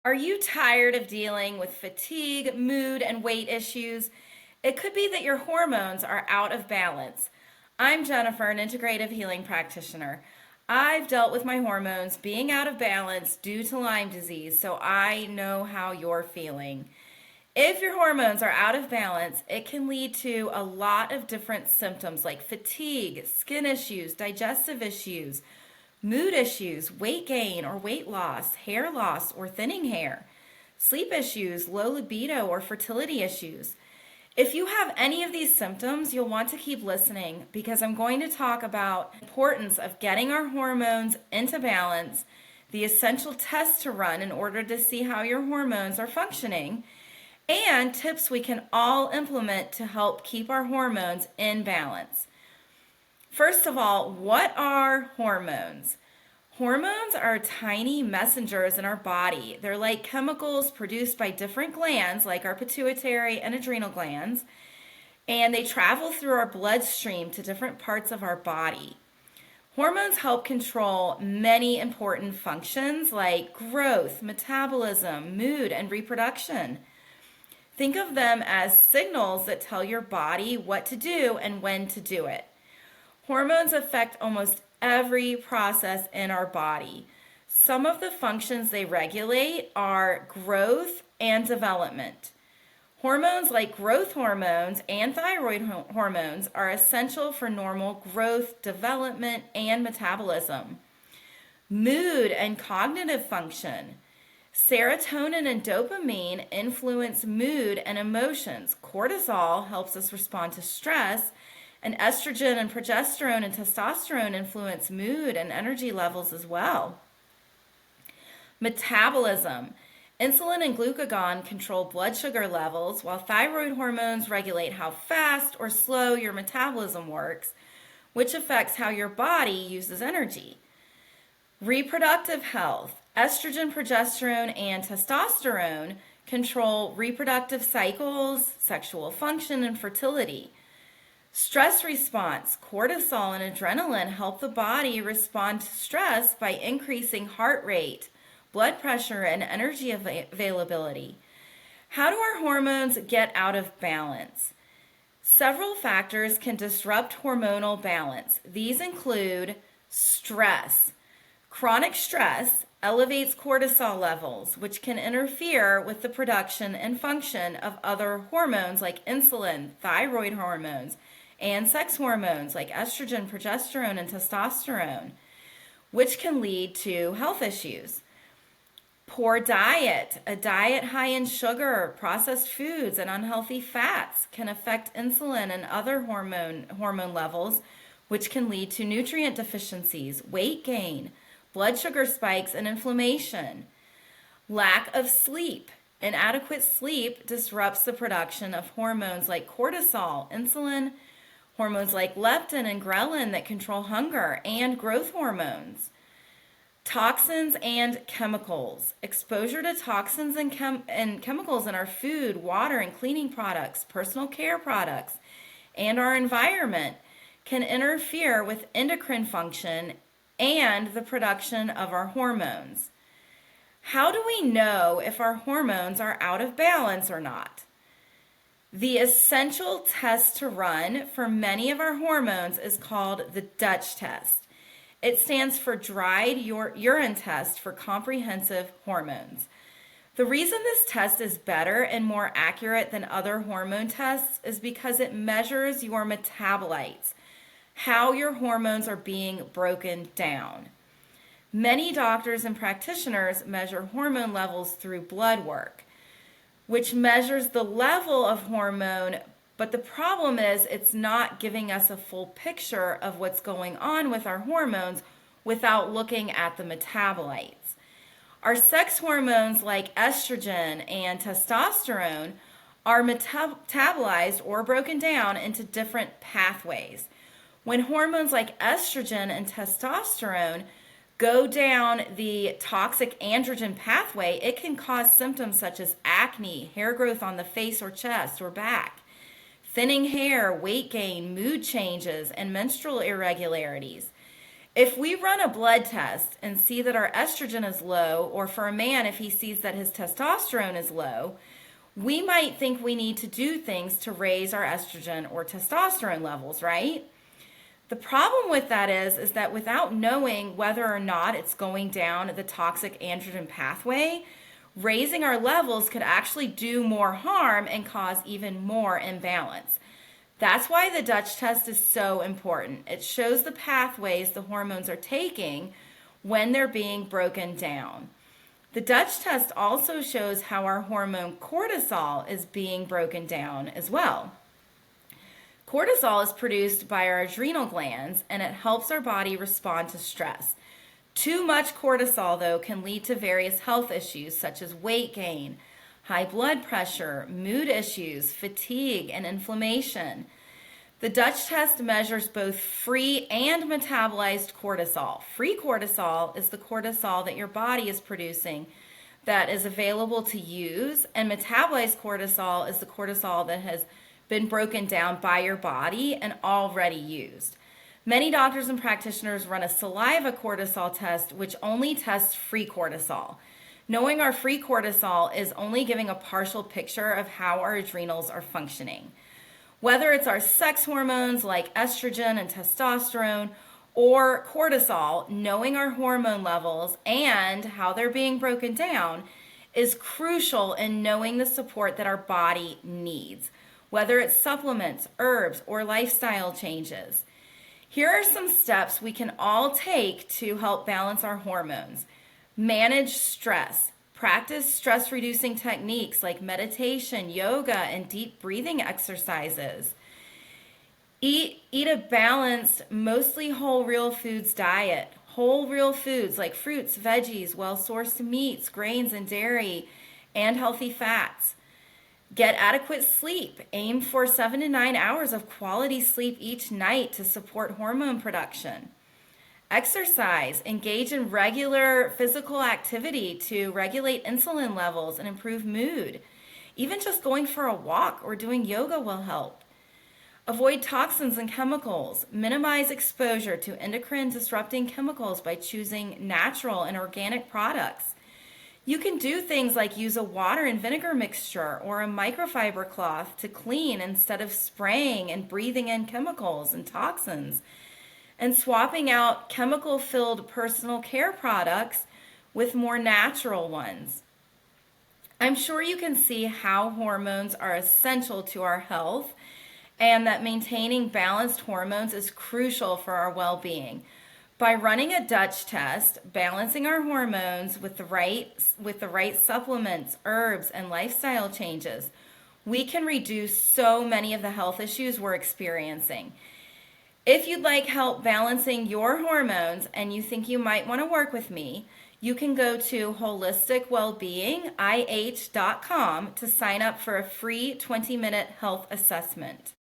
Are you tired of dealing with fatigue, mood, and weight issues? It could be that your hormones are out of balance. I'm Jennifer, an integrative healing practitioner. I've dealt with my hormones being out of balance due to Lyme disease, so I know how you're feeling. If your hormones are out of balance, it can lead to a lot of different symptoms like fatigue, skin issues, digestive issues, mood issues, weight gain or weight loss, hair loss or thinning hair, sleep issues, low libido, or fertility issues. If you have any of these symptoms, you'll want to keep listening because I'm going to talk about the importance of getting our hormones into balance, the essential tests to run in order to see how your hormones are functioning, and tips we can all implement to help keep our hormones in balance. First of all, what are hormones? Hormones are tiny messengers in our body. They're like chemicals produced by different glands, like our pituitary and adrenal glands, and they travel through our bloodstream to different parts of our body. Hormones help control many important functions like growth, metabolism, mood, and reproduction. Think of them as signals that tell your body what to do and when to do it. Hormones affect almost every process in our body. Some of the functions they regulate are growth and development. Hormones like growth hormones and thyroid hormones are essential for normal growth, development, and metabolism. Mood and cognitive function. Serotonin and dopamine influence mood and emotions. Cortisol helps us respond to stress, and estrogen and progesterone and testosterone influence mood and energy levels as well. Metabolism. Insulin and glucagon control blood sugar levels, while thyroid hormones regulate how fast or slow your metabolism works, which affects how your body uses energy. Reproductive health. Estrogen, progesterone, and testosterone control reproductive cycles, sexual function, and fertility. Stress response. Cortisol and adrenaline help the body respond to stress by increasing heart rate, blood pressure, and energy availability. How do our hormones get out of balance? Several factors can disrupt hormonal balance. These include stress. Chronic stress elevates cortisol levels, which can interfere with the production and function of other hormones like insulin, thyroid hormones, and sex hormones like estrogen, progesterone, and testosterone, which can lead to health issues. Poor diet. A diet high in sugar, processed foods, and unhealthy fats can affect insulin and other hormone levels, which can lead to nutrient deficiencies, weight gain, blood sugar spikes, and inflammation. Lack of sleep. Inadequate sleep disrupts the production of hormones like cortisol, insulin, hormones like leptin and ghrelin that control hunger, and growth hormones. Toxins and chemicals. Exposure to toxins and chemicals in our food, water, and cleaning products, personal care products, and our environment can interfere with endocrine function and the production of our hormones. How do we know if our hormones are out of balance or not? The essential test to run for many of our hormones is called the Dutch test. It stands for dried urine test for comprehensive hormones. The reason this test is better and more accurate than other hormone tests is because it measures your metabolites, how your hormones are being broken down. Many doctors and practitioners measure hormone levels through blood work, which measures the level of hormone, but the problem is it's not giving us a full picture of what's going on with our hormones without looking at the metabolites. Our sex hormones like estrogen and testosterone are metabolized or broken down into different pathways. When hormones like estrogen and testosterone go down the toxic androgen pathway, it can cause symptoms such as acne, hair growth on the face or chest or back, thinning hair, weight gain, mood changes, and menstrual irregularities. If we run a blood test and see that our estrogen is low, or for a man, if he sees that his testosterone is low, we might think we need to do things to raise our estrogen or testosterone levels, right? The problem with that is that without knowing whether or not it's going down the toxic androgen pathway, raising our levels could actually do more harm and cause even more imbalance. That's why the Dutch test is so important. It shows the pathways the hormones are taking when they're being broken down. The Dutch test also shows how our hormone cortisol is being broken down as well. Cortisol is produced by our adrenal glands, and it helps our body respond to stress. Too much cortisol, though, can lead to various health issues such as weight gain, high blood pressure, mood issues, fatigue, and inflammation. The Dutch test measures both free and metabolized cortisol. Free cortisol is the cortisol that your body is producing that is available to use, and metabolized cortisol is the cortisol that has been broken down by your body and already used. Many doctors and practitioners run a saliva cortisol test, which only tests free cortisol. Knowing our free cortisol is only giving a partial picture of how our adrenals are functioning. Whether it's our sex hormones like estrogen and testosterone or cortisol, knowing our hormone levels and how they're being broken down is crucial in knowing the support that our body needs, whether it's supplements, herbs, or lifestyle changes. Here are some steps we can all take to help balance our hormones. Manage stress. Practice stress-reducing techniques like meditation, yoga, and deep breathing exercises. Eat a balanced, mostly whole real foods diet. Whole real foods like fruits, veggies, well-sourced meats, grains, and dairy, and healthy fats. Get adequate sleep. Aim for 7 to 9 hours of quality sleep each night to support hormone production. Exercise. Engage in regular physical activity to regulate insulin levels and improve mood. Even just going for a walk or doing yoga will help. Avoid toxins and chemicals. Minimize exposure to endocrine disrupting chemicals by choosing natural and organic products. You can do things like use a water and vinegar mixture or a microfiber cloth to clean instead of spraying and breathing in chemicals and toxins, and swapping out chemical-filled personal care products with more natural ones. I'm sure you can see how hormones are essential to our health and that maintaining balanced hormones is crucial for our well-being. By running a Dutch test, balancing our hormones with the right supplements, herbs, and lifestyle changes, we can reduce so many of the health issues we're experiencing. If you'd like help balancing your hormones and you think you might want to work with me, you can go to holisticwellbeingih.com to sign up for a free 20-minute health assessment.